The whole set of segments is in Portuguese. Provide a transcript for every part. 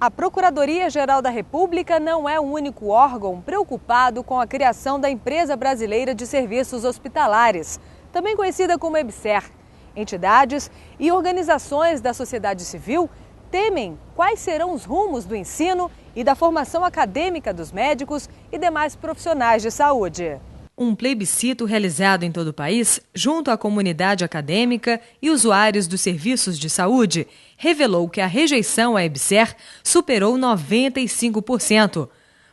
A Procuradoria-Geral da República não é o único órgão preocupado com a criação da Empresa Brasileira de Serviços Hospitalares, também conhecida como EBSER. Entidades e organizações da sociedade civil temem quais serão os rumos do ensino e da formação acadêmica dos médicos e demais profissionais de saúde. Um plebiscito realizado em todo o país, junto à comunidade acadêmica e usuários dos serviços de saúde, revelou que a rejeição à EBSER superou 95%.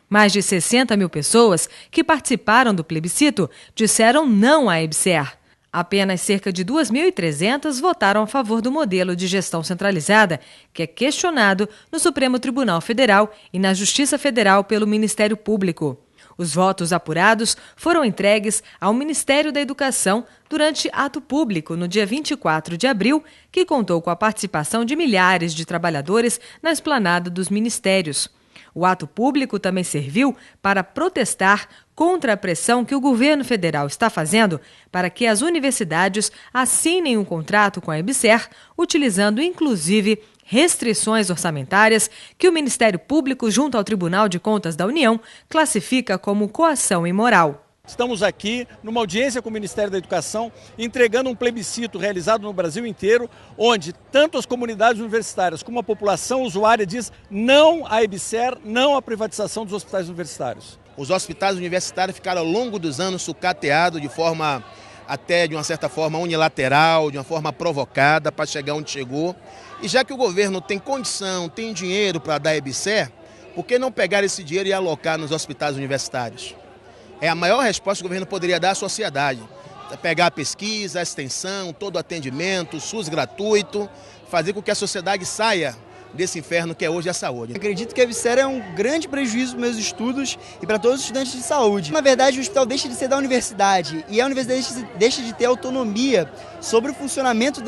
Mais de 60 mil pessoas que participaram do plebiscito disseram não à EBSER. Apenas cerca de 2.300 votaram a favor do modelo de gestão centralizada, que é questionado no Supremo Tribunal Federal e na Justiça Federal pelo Ministério Público. Os votos apurados foram entregues ao Ministério da Educação durante ato público no dia 24 de abril, que contou com a participação de milhares de trabalhadores na esplanada dos ministérios. O ato público também serviu para protestar contra a pressão que o governo federal está fazendo para que as universidades assinem um contrato com a EBSER, utilizando inclusive restrições orçamentárias que o Ministério Público, junto ao Tribunal de Contas da União, classifica como coação imoral. Estamos aqui numa audiência com o Ministério da Educação, entregando um plebiscito realizado no Brasil inteiro, onde tanto as comunidades universitárias como a população usuária diz não à EBSER, não à privatização dos hospitais universitários. Os hospitais universitários ficaram ao longo dos anos sucateados de forma, até de uma certa forma unilateral, de uma forma provocada para chegar onde chegou. E já que o governo tem condição, tem dinheiro para dar EBSER, por que não pegar esse dinheiro e alocar nos hospitais universitários? É a maior resposta que o governo poderia dar à sociedade. Pegar a pesquisa, a extensão, todo o atendimento, o SUS gratuito, fazer com que a sociedade saia desse inferno que é hoje a saúde. Acredito que a EBSER é um grande prejuízo para meus estudos e para todos os estudantes de saúde. Na verdade, o hospital deixa de ser da universidade e a universidade deixa de ter autonomia sobre o funcionamento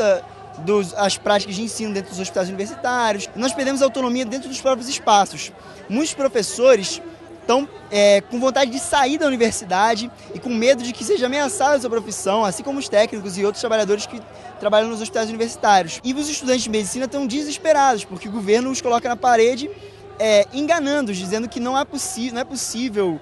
as práticas de ensino dentro dos hospitais universitários. Nós perdemos autonomia dentro dos próprios espaços. Muitos professores estão com vontade de sair da universidade e com medo de que seja ameaçada a sua profissão, assim como os técnicos e outros trabalhadores que trabalham nos hospitais universitários. E os estudantes de medicina estão desesperados, porque o governo os coloca na parede, enganando-os, dizendo que não é possível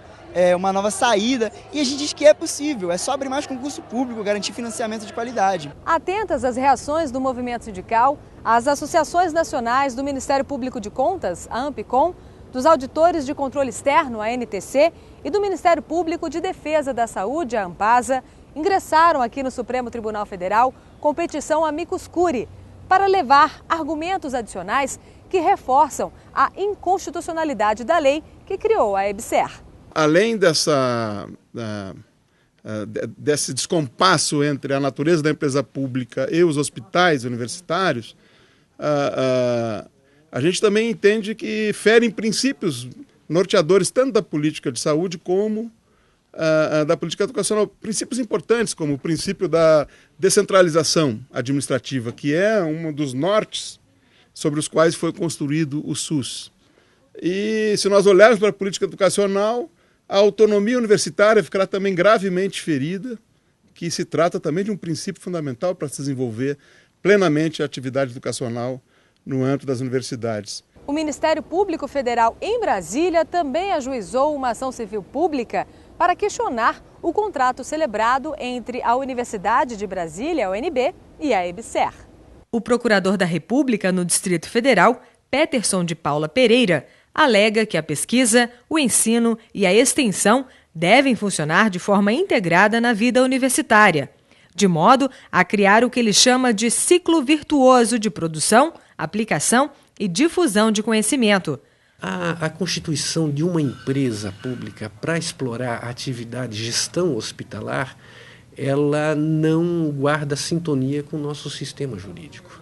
uma nova saída, e a gente diz que é possível, é só abrir mais concurso público, garantir financiamento de qualidade. Atentas às reações do movimento sindical, as associações nacionais do Ministério Público de Contas, a ANPCOM, dos auditores de controle externo, a ANTC, e do Ministério Público de Defesa da Saúde, a ANPASA, ingressaram aqui no Supremo Tribunal Federal com petição amicus curiae para levar argumentos adicionais que reforçam a inconstitucionalidade da lei que criou a EBSER. Além desse descompasso entre a natureza da empresa pública e os hospitais universitários, a gente também entende que ferem princípios norteadores tanto da política de saúde como da política educacional. Princípios importantes, como o princípio da descentralização administrativa, que é um dos nortes sobre os quais foi construído o SUS. E se nós olharmos para a política educacional, a autonomia universitária ficará também gravemente ferida, que se trata também de um princípio fundamental para se desenvolver plenamente a atividade educacional no âmbito das universidades. O Ministério Público Federal em Brasília também ajuizou uma ação civil pública para questionar o contrato celebrado entre a Universidade de Brasília, a UNB, e a EBSER. O procurador da República no Distrito Federal, Peterson de Paula Pereira, alega que a pesquisa, o ensino e a extensão devem funcionar de forma integrada na vida universitária, de modo a criar o que ele chama de ciclo virtuoso de produção, aplicação e difusão de conhecimento. A constituição de uma empresa pública para explorar a atividade de gestão hospitalar, ela não guarda sintonia com o nosso sistema jurídico.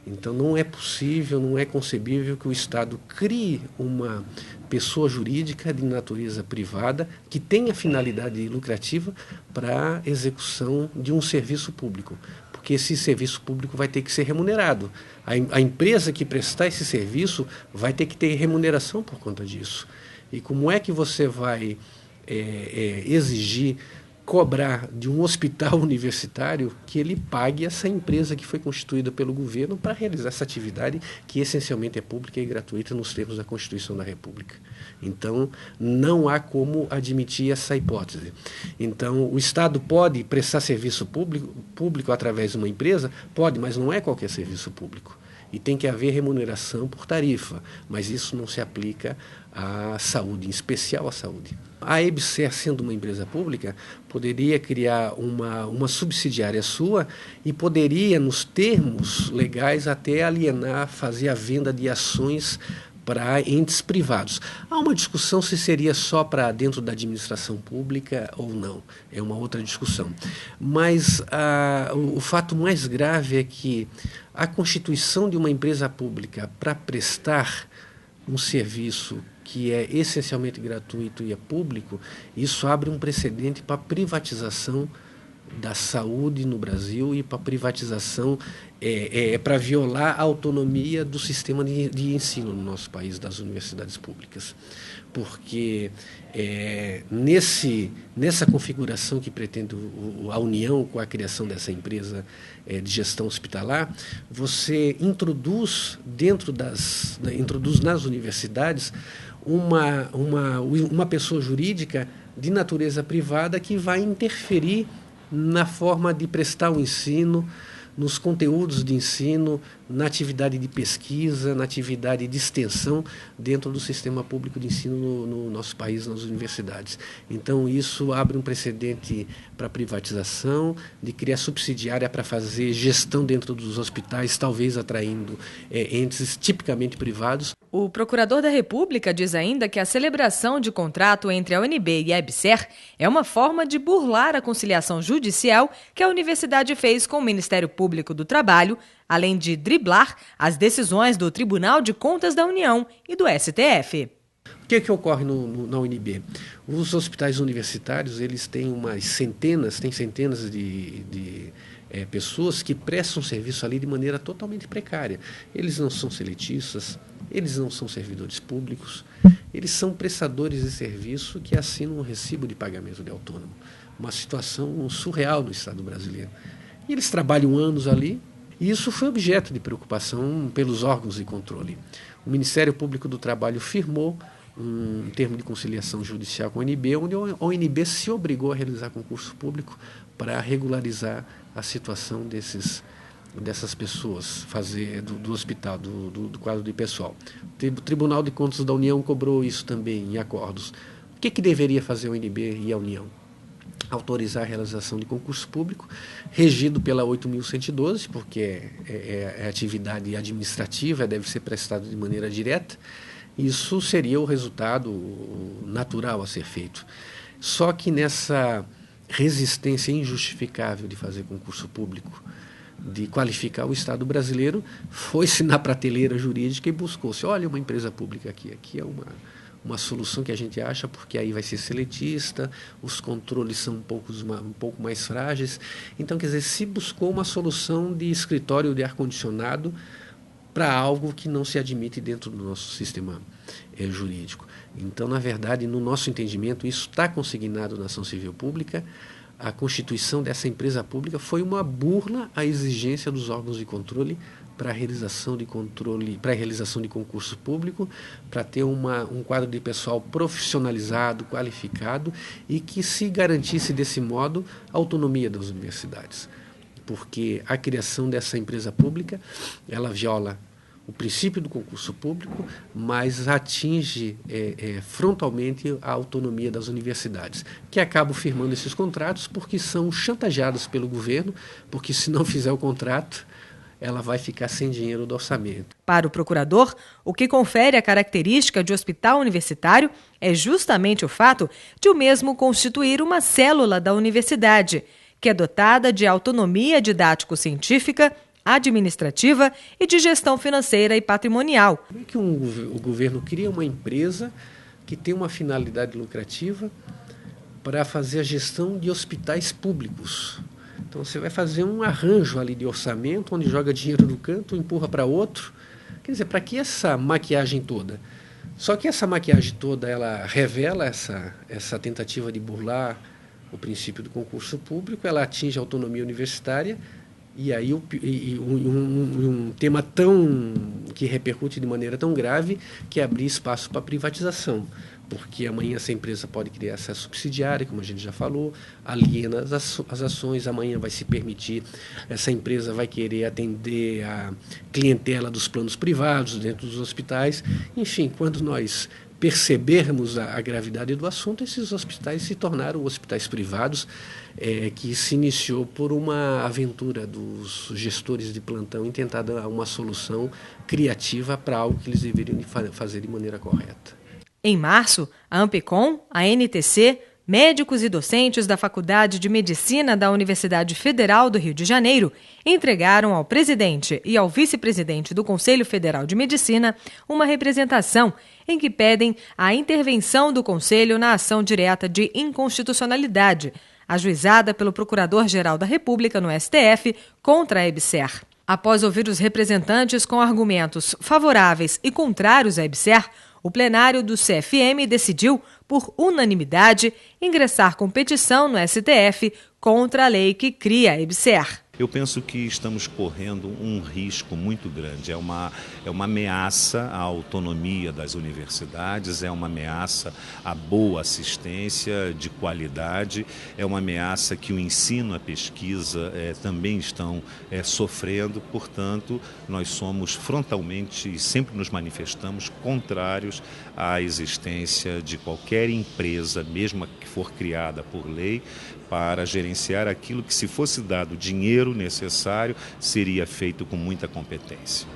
Então não é possível, não é concebível que o Estado crie uma pessoa jurídica de natureza privada que tenha finalidade lucrativa para a execução de um serviço público, porque esse serviço público vai ter que ser remunerado. A empresa que prestar esse serviço vai ter que ter remuneração por conta disso. E como é que você vai exigir cobrar de um hospital universitário que ele pague essa empresa que foi constituída pelo governo para realizar essa atividade que essencialmente é pública e gratuita nos termos da Constituição da República. Então, não há como admitir essa hipótese. Então, o Estado pode prestar serviço público através de uma empresa? Pode, mas não é qualquer serviço público. E tem que haver remuneração por tarifa, mas isso não se aplica à saúde, em especial à saúde. A EBSER, sendo uma empresa pública, poderia criar uma subsidiária sua e poderia, nos termos legais, até alienar, fazer a venda de ações para entes privados. Há uma discussão se seria só para dentro da administração pública ou não. É uma outra discussão. Mas o fato mais grave é que a constituição de uma empresa pública para prestar um serviço que é essencialmente gratuito e é público, isso abre um precedente para a privatização da saúde no Brasil e para a privatização, para violar a autonomia do sistema de ensino no nosso país, das universidades públicas. Porque nessa configuração que pretende a União com a criação dessa empresa de gestão hospitalar, você introduz nas universidades uma pessoa jurídica de natureza privada que vai interferir na forma de prestar o ensino, nos conteúdos de ensino, na atividade de pesquisa, na atividade de extensão dentro do sistema público de ensino no nosso país, nas universidades. Então, isso abre um precedente para a privatização, de criar subsidiária para fazer gestão dentro dos hospitais, talvez atraindo entes tipicamente privados. O procurador da República diz ainda que a celebração de contrato entre a UNB e a EBSER é uma forma de burlar a conciliação judicial que a universidade fez com o Ministério Público do Trabalho, além de driblar as decisões do Tribunal de Contas da União e do STF. O que ocorre na UNB? Os hospitais universitários, eles têm centenas de pessoas que prestam serviço ali de maneira totalmente precária. Eles não são seletistas, eles não são servidores públicos, eles são prestadores de serviço que assinam um recibo de pagamento de autônomo. Uma situação surreal no Estado brasileiro. E eles trabalham anos ali, e isso foi objeto de preocupação pelos órgãos de controle. O Ministério Público do Trabalho firmou um termo de conciliação judicial com a ONB, onde a ONB se obrigou a realizar concurso público para regularizar a situação dessas pessoas, do hospital, do quadro de pessoal. O Tribunal de Contas da União cobrou isso também em acordos. O que deveria fazer a ONB e a União? Autorizar a realização de concurso público, regido pela 8.112, porque é atividade administrativa, deve ser prestada de maneira direta. Isso seria o resultado natural a ser feito. Só que nessa resistência injustificável de fazer concurso público, de qualificar o Estado brasileiro, foi-se na prateleira jurídica e buscou-se, olha, uma empresa pública aqui é uma solução que a gente acha, porque aí vai ser seletista, os controles são um pouco mais frágeis. Então, quer dizer, se buscou uma solução de escritório de ar-condicionado para algo que não se admite dentro do nosso sistema jurídico. Então, na verdade, no nosso entendimento, isso está consignado na ação civil pública. A constituição dessa empresa pública foi uma burla à exigência dos órgãos de controle para a realização de concurso público, para ter um quadro de pessoal profissionalizado, qualificado e que se garantisse desse modo a autonomia das universidades. Porque a criação dessa empresa pública, ela viola o princípio do concurso público, mas atinge frontalmente a autonomia das universidades, que acabam firmando esses contratos porque são chantageadas pelo governo, porque se não fizer o contrato, ela vai ficar sem dinheiro do orçamento. Para o procurador, o que confere a característica de hospital universitário é justamente o fato de o mesmo constituir uma célula da universidade, que é dotada de autonomia didático-científica, administrativa e de gestão financeira e patrimonial. Como é que o governo cria uma empresa que tem uma finalidade lucrativa para fazer a gestão de hospitais públicos? Então você vai fazer um arranjo ali de orçamento, onde joga dinheiro do canto, empurra para outro. Quer dizer, para que essa maquiagem toda? Só que essa maquiagem toda, ela revela essa tentativa de burlar o princípio do concurso público, ela atinge a autonomia universitária. E aí um tema que repercute de maneira tão grave, que é abrir espaço para privatização. Porque amanhã essa empresa pode criar acesso subsidiário, como a gente já falou, aliena as ações, amanhã vai se permitir, essa empresa vai querer atender a clientela dos planos privados dentro dos hospitais. Enfim, quando nós percebermos a gravidade do assunto, esses hospitais se tornaram hospitais privados, que se iniciou por uma aventura dos gestores de plantão em tentar dar uma solução criativa para algo que eles deveriam fazer de maneira correta. Em março, a Ampecom, a NTC, médicos e docentes da Faculdade de Medicina da Universidade Federal do Rio de Janeiro entregaram ao presidente e ao vice-presidente do Conselho Federal de Medicina uma representação em que pedem a intervenção do Conselho na ação direta de inconstitucionalidade, ajuizada pelo Procurador-Geral da República no STF contra a EBSER. Após ouvir os representantes com argumentos favoráveis e contrários à EBSER, o plenário do CFM decidiu, por unanimidade, ingressar com petição no STF contra a lei que cria a EBSER. Eu penso que estamos correndo um risco muito grande. É uma ameaça à autonomia das universidades, é uma ameaça à boa assistência de qualidade, é uma ameaça que o ensino, a pesquisa também estão sofrendo. Portanto, nós somos frontalmente e sempre nos manifestamos contrários à existência de qualquer empresa, mesmo que for criada por lei, para gerenciar aquilo que, se fosse dado o dinheiro necessário, seria feito com muita competência.